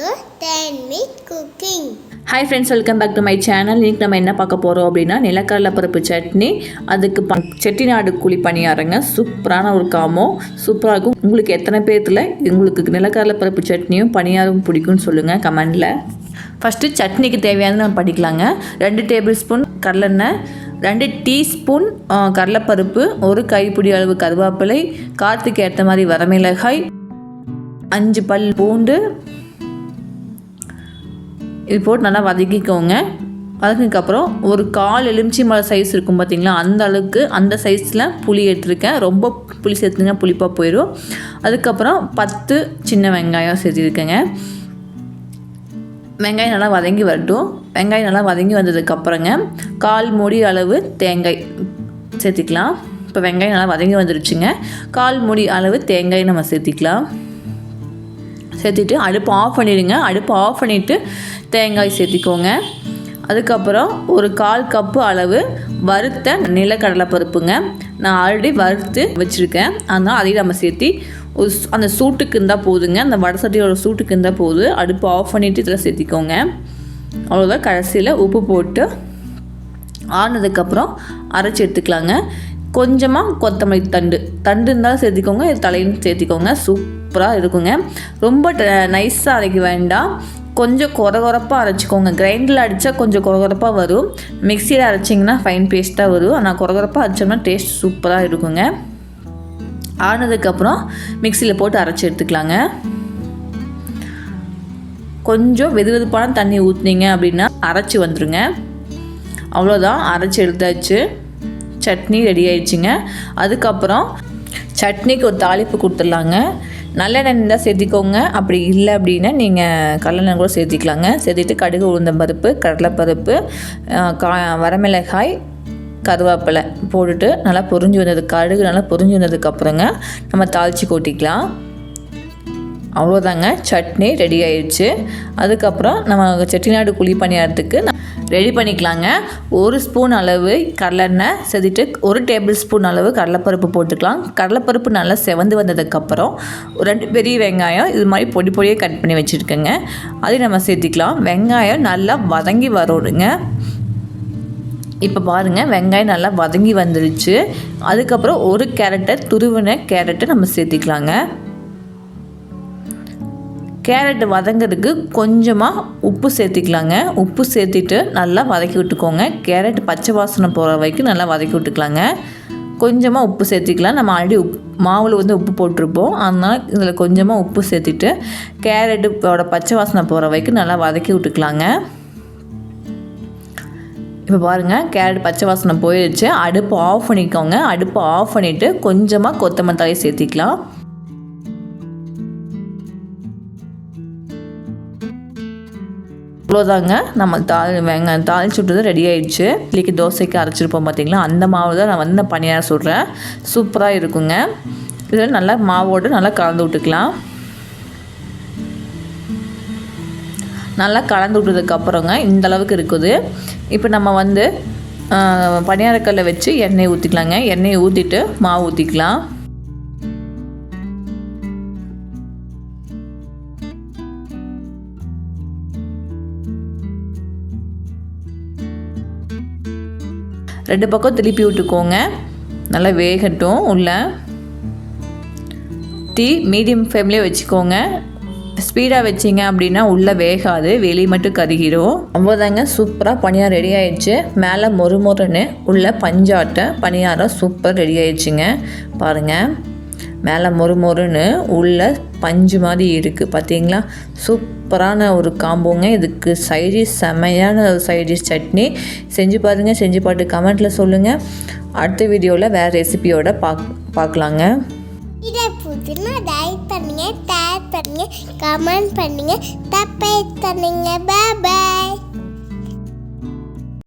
to 10 minute cooking. Hi friends, welcome back to my channel. இன்னைக்கு நம்ம என்ன பார்க்க போறோம் அப்படினா நிலக்கடலை பருப்பு சட்னி, அதுக்கு chettinadu kuli paniyaram. சூப்பரான ஒரு காம்போ, சூப்பரா இருக்கும். உங்களுக்கு எத்தனை பேர்ல உங்களுக்கு நிலக்கடலை பருப்பு சட்னியும் பனியாரம் பிடிக்கும்னு சொல்லுங்க கமெண்ட்ல. ஃபர்ஸ்ட் சட்னிக்கு தேவையானது நம்ம படிக்கலாங்க. 2 டேபிள்ஸ்பூன் கடலெண்ணெய், 2 டீஸ்பூன் கடலைப்பருப்பு, 1 கைப்பிடி அளவு கருவேப்பிலை, காரத்துக்கு ஏற்ற மாதிரி வரமிளகாய், 5 பல் பூண்டு, இது போட்டு நல்லா வதக்கிக்கோங்க. வதக்கினதுக்கப்புறம் ஒரு 1/4 எலுமிச்சை மலை சைஸ் இருக்கும் பார்த்தீங்களா, அந்த அளவுக்கு அந்த சைஸில் புளி எடுத்துருக்கேன். ரொம்ப புளி சேர்த்துங்க புளிப்பாக போயிடும். அதுக்கப்புறம் 10 சின்ன வெங்காயம் சேர்த்துருக்கேங்க. வெங்காயம் நல்லா வதங்கி வரட்டும். வெங்காயம் நல்லா வதங்கி வந்ததுக்கப்புறங்க 1/4 மூடி அளவு தேங்காய் சேர்த்திக்கலாம். இப்போ வெங்காயம் நல்லா வதங்கி வந்துருச்சுங்க. 1/4 மூடி அளவு தேங்காய் நம்ம சேர்த்திக்கலாம். சேர்த்திட்டு அடுப்பு ஆஃப் பண்ணிடுங்க. அடுப்பு ஆஃப் பண்ணிவிட்டு தேங்காய் சேர்த்திக்கோங்க. அதுக்கப்புறம் ஒரு 1/4 கப்பு அளவு வறுத்த நிலக்கடலை பருப்புங்க. நான் ஆல்ரெடி வறுத்து வச்சுருக்கேன், அதனால் அதையும் நம்ம சேர்த்தி அந்த சூட்டுக்கு இருந்தால் போதுங்க. அந்த வடை சட்டியோட சூட்டுக்கு இருந்தால் போது. அடுப்பு ஆஃப் பண்ணிவிட்டு இதில் சேர்த்திக்கோங்க. அவ்வளோதான். கடைசியில் உப்பு போட்டு ஆனதுக்கப்புறம் அரைச்சி எடுத்துக்கலாங்க. கொஞ்சமாக கொத்தமல்லி தண்டு இருந்தாலும் சேர்த்திக்கோங்க, தலையும் சேர்த்திக்கோங்க. சூப்பராக இருக்குங்க. ரொம்ப நைஸாக அரைக்க வேண்டாம், கொஞ்சம் கொரகொரப்பாக அரைச்சிக்கோங்க. கிரைண்டரில் அடித்தா கொஞ்சம் கொரகொரப்பாக வரும், மிக்சியில் அரைச்சிங்கன்னா ஃபைன் பேஸ்ட்டாக வரும். ஆனால் கொரகொரப்பாக அரைச்சோம்னா டேஸ்ட் சூப்பராக இருக்குங்க. ஆனதுக்கப்புறம் மிக்சியில் போட்டு அரைச்சி எடுத்துக்கலாங்க. கொஞ்சம் வெதுவெதுப்பான தண்ணி ஊற்றுனீங்க அப்படின்னா அரைச்சி வந்துடுங்க. அவ்வளோதான், அரைச்சி எடுத்தாச்சு. சட்னி ரெடி ஆயிடுச்சுங்க. அதுக்கப்புறம் சட்னிக்கு ஒரு தாளிப்பு கொடுத்துடலாங்க. நல்லெண்ணெய் தான் சேர்த்திக்கோங்க. அப்படி இல்லை அப்படின்னா நீங்கள் கடலெண்ணெய் கூட சேர்த்திக்கலாங்க. சேர்த்திட்டு கடுகு, உளுந்தம்பருப்பு, கடலைப்பருப்பு, வரமிளகாய், கருவேப்பிலை போட்டுட்டு நல்லா பொரிஞ்சு கடுகு நல்லா பொரிஞ்சு வந்ததுக்கப்புறங்க நம்ம தாளித்து கொட்டிக்கலாம். அவ்வளோதாங்க, சட்னி ரெடி ஆயிடுச்சு. அதுக்கப்புறம் நம்ம chettinadu kuli பனியாரத்துக்கு ரெடி பண்ணிக்கலாங்க. 1 ஸ்பூன் அளவு கடலெண்ணெய் சேர்த்துட்டு 1 டேபிள் ஸ்பூன் அளவு கடலைப்பருப்பு போட்டுக்கலாம். கடலைப்பருப்பு நல்லா செவந்து வந்ததுக்கப்புறம் 2 பெரிய வெங்காயம் இது மாதிரி பொடி பொடியாக கட் பண்ணி வச்சுருக்கேங்க, அதையும் நம்ம சேர்த்திக்கலாம். வெங்காயம் நல்லா வதங்கி வரணுங்க. இப்போ பாருங்கள், வெங்காயம் நல்லா வதங்கி வந்துடுச்சு. அதுக்கப்புறம் 1 கேரட்டை துருவின கேரட்டை நம்ம சேர்த்திக்கலாங்க. கேரட் வதங்கிறதுக்கு கொஞ்சமாக உப்பு சேர்த்திக்கலாங்க. உப்பு சேர்த்திட்டு நல்லா வதக்கி விட்டுக்கோங்க. கேரட் பச்சை வாசனை போகிற வரைக்கும் நல்லா வதக்கி விட்டுக்கலாங்க. கொஞ்சமாக உப்பு சேர்த்திக்கலாம். நம்ம ஆல்ரெடி மாவில் உப்பு போட்டிருப்போம், அதனால் இதில் கொஞ்சமாக உப்பு சேர்த்திட்டு கேரட்டோட பச்சை வாசனை போகிற வரைக்கும் நல்லா வதக்கி விட்டுக்கலாங்க. இப்போ பாருங்கள், கேரட் பச்சை வாசனை போயிடுச்சு. அடுப்பு ஆஃப் பண்ணிக்கோங்க. அடுப்பு ஆஃப் பண்ணிவிட்டு கொஞ்சமாக கொத்தமல்லி தழை சேர்த்திக்கலாம். அவ்வளோதாங்க, நம்ம வெங்காயம் தாளிச்சு விட்டது ரெடி ஆயிடுச்சு. இன்றைக்கி தோசைக்கு அரைச்சிருப்போம் பார்த்தீங்களா, அந்த மாவு தான் நான் வந்து பனியாரம் சுடுறேன். சூப்பராக இருக்குங்க. இதில் நல்லா மாவோடு நல்லா கலந்து விட்டுக்கலாம். நல்லா கலந்து விட்டதுக்கப்புறங்க இந்த அளவுக்கு இருக்குது. இப்போ நம்ம வந்து பனியாரக்கல்லை வச்சு எண்ணெய் ஊற்றிக்கலாங்க. எண்ணெயை ஊற்றிட்டு மாவு ஊற்றிக்கலாம். ரெண்டு பக்கம் திருப்பி விட்டுக்கோங்க. நல்லா வேகட்டும். உள்ள மீடியம் ஃப்ளேம்லேயே வச்சுக்கோங்க. ஸ்பீடாக வச்சிங்க அப்படின்னா உள்ளே வேகாது, வெளியே மட்டும் கருகிடும். அவ்வளோதாங்க, சூப்பராக பனியாரம் ரெடி ஆயிடுச்சு. மேலே மொறுன்னு உள்ள பஞ்சாட்டை பனியாரம் சூப்பர் ரெடி ஆயிடுச்சுங்க. பாருங்கள், மேலே மொறுன்னு உள்ள பஞ்சு மாதிரி இருக்குது பார்த்தீங்களா. சூப்பரான ஒரு காம்போங்க. இதுக்கு சைடிஷ் செமையான ஒரு சைடிஷ் சட்னி. செஞ்சு பாருங்கள். செஞ்சு பார்த்து கமெண்ட்டில் சொல்லுங்கள். அடுத்த வீடியோவில் வேறு ரெசிபியோட பார்க்கலாங்க. இதை புதுனா லைக் பண்ணுங்கள், ஷேர் பண்ணுங்கள், கமெண்ட் பண்ணுங்கள், சப்ஸ்கிரைப் பண்ணுங்கள். பாய்.